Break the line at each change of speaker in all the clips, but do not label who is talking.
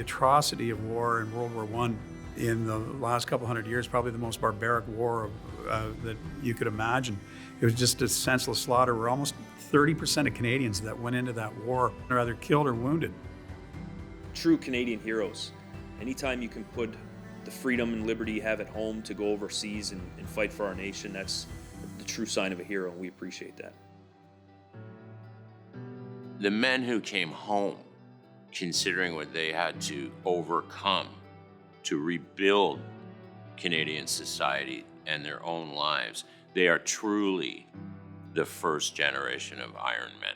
atrocity of war in World War I in the last couple hundred years, probably the most barbaric war that you could imagine. It was just a senseless slaughter where almost 30% of Canadians that went into that war are either killed or wounded.
True Canadian heroes. Anytime you can put the freedom and liberty you have at home to go overseas and fight for our nation, that's the true sign of a hero, and we appreciate that.
The men who came home, considering what they had to overcome to rebuild Canadian society and their own lives, they are truly the first generation of Iron Men.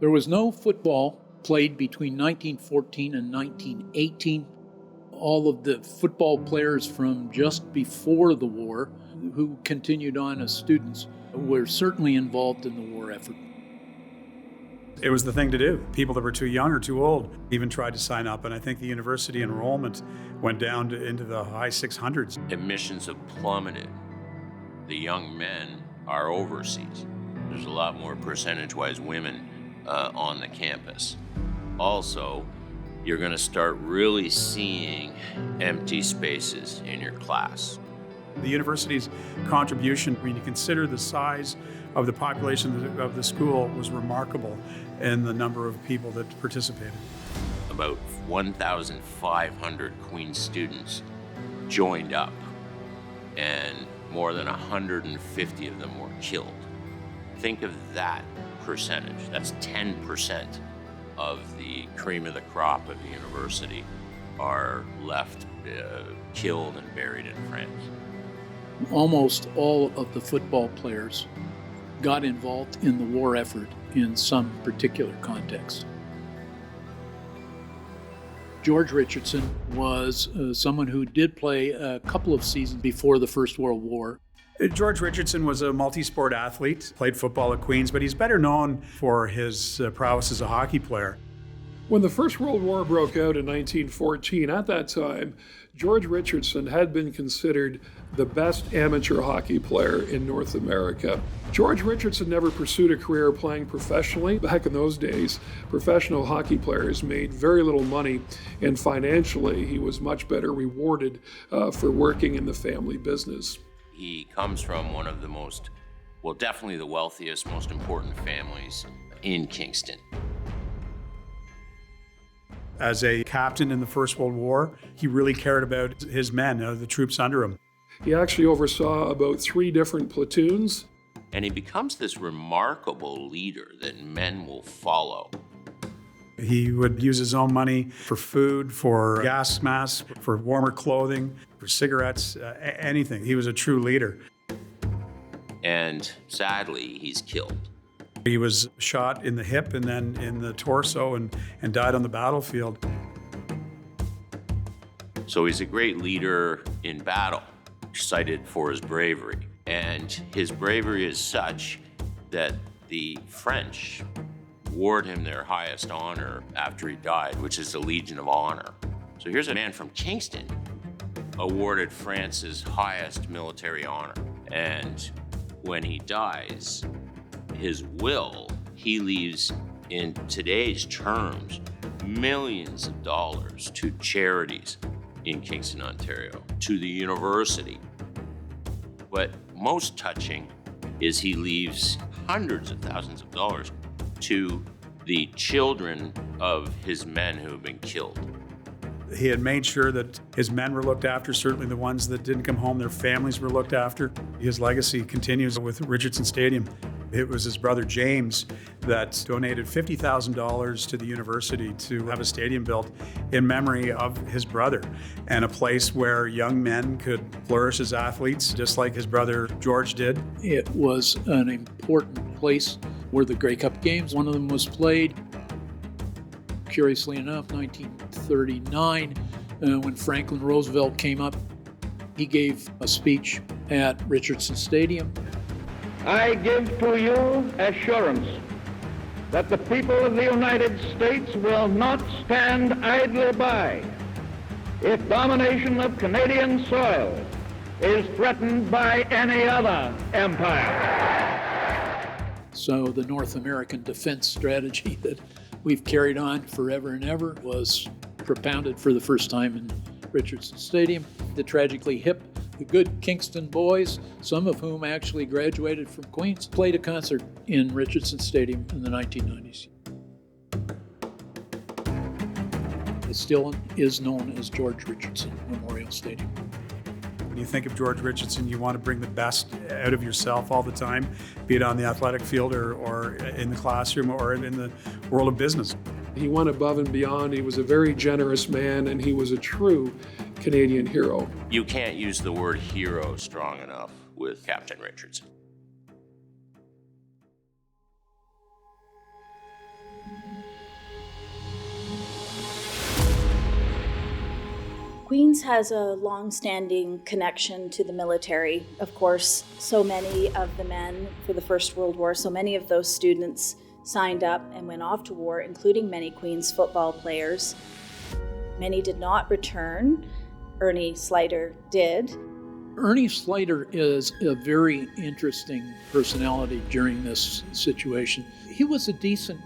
There was no football played between 1914 and 1918. All of the football players from just before the war who continued on as students were certainly involved in the war effort.
It was the thing to do. People that were too young or too old even tried to sign up, and I think the university enrollment went down into the high 600s.
Admissions have plummeted. The young men are overseas. There's a lot more percentage-wise women on the campus. Also, you're going to start really seeing empty spaces in your class.
The university's contribution, when you consider the size of the population of the school, was remarkable in the number of people that participated.
About 1,500 Queen's students joined up, and more than 150 of them were killed. Think of that percentage. That's 10% of the cream of the crop of the university are left killed and buried in France.
Almost all of the football players got involved in the war effort in some particular context. George Richardson was someone who did play a couple of seasons before the First World War.
George Richardson was a multi-sport athlete, played football at Queen's, but he's better known for his prowess as a hockey player.
When the First World War broke out in 1914, at that time, George Richardson had been considered the best amateur hockey player in North America. George Richardson never pursued a career playing professionally. Back in those days, professional hockey players made very little money, and financially, he was much better rewarded for working in the family business.
He comes from one of the most, well, definitely the wealthiest, most important families in Kingston.
As a captain in the First World War, he really cared about his men, the troops under him.
He actually oversaw about 3 different platoons.
And he becomes this remarkable leader that men will follow.
He would use his own money for food, for gas masks, for warmer clothing, for cigarettes, anything. He was a true leader.
And sadly, he's killed.
He was shot in the hip and then in the torso and died on the battlefield.
So he's a great leader in battle, cited for his bravery. And his bravery is such that the French award him their highest honor after he died, which is the Legion of Honor. So here's a man from Kingston awarded France's highest military honor. And when he dies, his will, he leaves in today's terms millions of dollars to charities in Kingston, Ontario, to the university. But most touching is he leaves hundreds of thousands of dollars to the children of his men who have been killed.
He had made sure that his men were looked after, certainly the ones that didn't come home, their families were looked after. His legacy continues with Richardson Stadium. It was his brother James that donated $50,000 to the university to have a stadium built in memory of his brother, and a place where young men could flourish as athletes, just like his brother George did.
It was an important place where the Grey Cup games, one of them was played. Curiously enough, 1939, when Franklin Roosevelt came up, he gave a speech at Richardson Stadium.
I give to you assurance that the people of the United States will not stand idly by if domination of Canadian soil is threatened by any other empire.
So the North American defense strategy that we've carried on forever and ever was propounded for the first time in Richardson Stadium. The tragically hip, the good Kingston boys, some of whom actually graduated from Queens, played a concert in Richardson Stadium in the 1990s. It still is known as George Richardson Memorial Stadium.
When you think of George Richardson, you want to bring the best out of yourself all the time, be it on the athletic field or in the classroom or in the world of business.
He went above and beyond. He was a very generous man, and he was a true Canadian hero.
You can't use the word hero strong enough with Captain Richardson.
Queens has a long-standing connection to the military. Of course, so many of the men for the First World War, so many of those students signed up and went off to war, including many Queens football players. Many did not return. Ernie Sliter did.
Ernie Sliter is a very interesting personality during this situation. He was a decent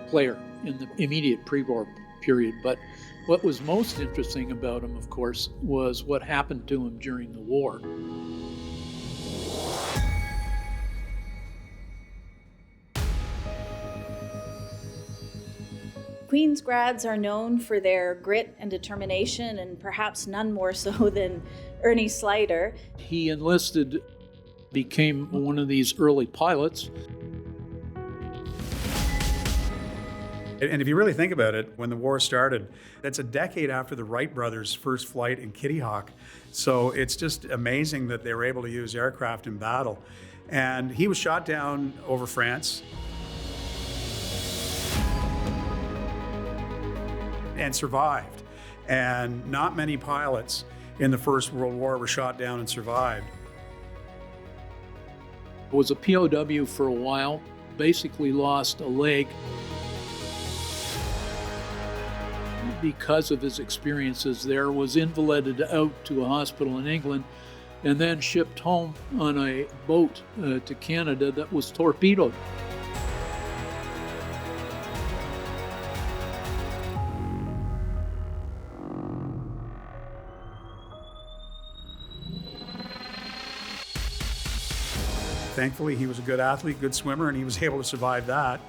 player in the immediate pre-war period, but what was most interesting about him, of course, was what happened to him during the war.
Queens grads are known for their grit and determination, and perhaps none more so than Ernie Sliter.
He enlisted, became one of these early pilots.
And if you really think about it, when the war started, that's a decade after the Wright brothers' first flight in Kitty Hawk. So it's just amazing that they were able to use aircraft in battle. And he was shot down over France and survived. And not many pilots in the First World War were shot down and survived.
Was a POW for a while, basically lost a leg. Because of his experiences there, was invalided out to a hospital in England and then shipped home on a boat to Canada that was torpedoed.
Thankfully, he was a good athlete, good swimmer, and he was able to survive that,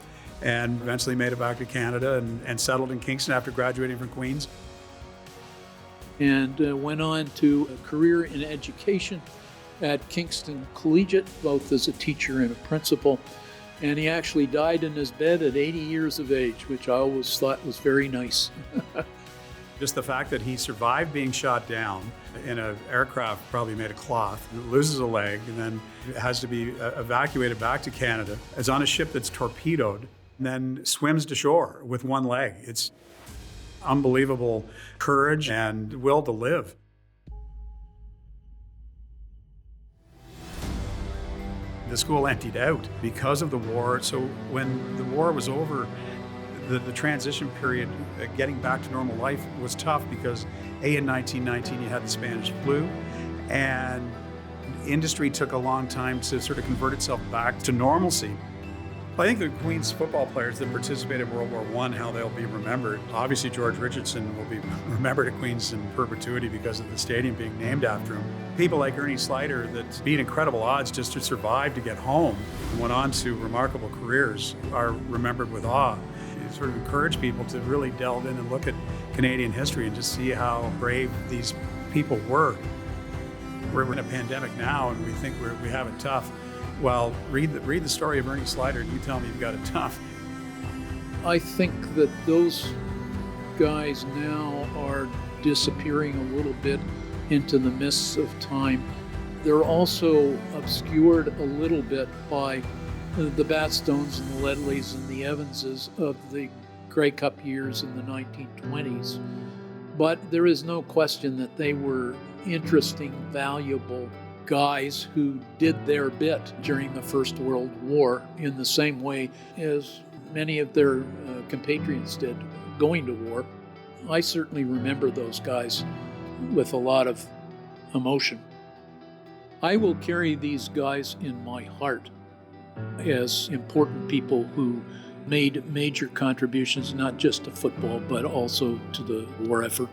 and eventually made it back to Canada and settled in Kingston after graduating from Queens.
And went on to a career in education at Kingston Collegiate, both as a teacher and a principal. And he actually died in his bed at 80 years of age, which I always thought was very nice.
Just the fact that he survived being shot down in an aircraft probably made of cloth, loses a leg, and then has to be evacuated back to Canada, is on a ship that's torpedoed, and then swims to shore with one leg. It's unbelievable courage and will to live. The school emptied out because of the war. So when the war was over, the transition period, getting back to normal life was tough because in 1919 you had the Spanish flu, and industry took a long time to sort of convert itself back to normalcy. I think the Queens football players that participated in World War I, how they'll be remembered. Obviously, George Richardson will be remembered at Queens in perpetuity because of the stadium being named after him. People like Ernie Sliter that beat incredible odds just to survive to get home and went on to remarkable careers are remembered with awe. It sort of encourage people to really delve in and look at Canadian history and just see how brave these people were. We're in a pandemic now and we think we have it tough. Well, read the story of Ernie Sliter and you tell me you've got it tough.
I think that those guys now are disappearing a little bit into the mists of time. They're also obscured a little bit by the Batstones and the Ledleys and the Evanses of the Grey Cup years in the 1920s. But there is no question that they were interesting, valuable guys who did their bit during the First World War in the same way as many of their compatriots did going to war. I certainly remember those guys with a lot of emotion. I will carry these guys in my heart as important people who made major contributions, not just to football, but also to the war effort.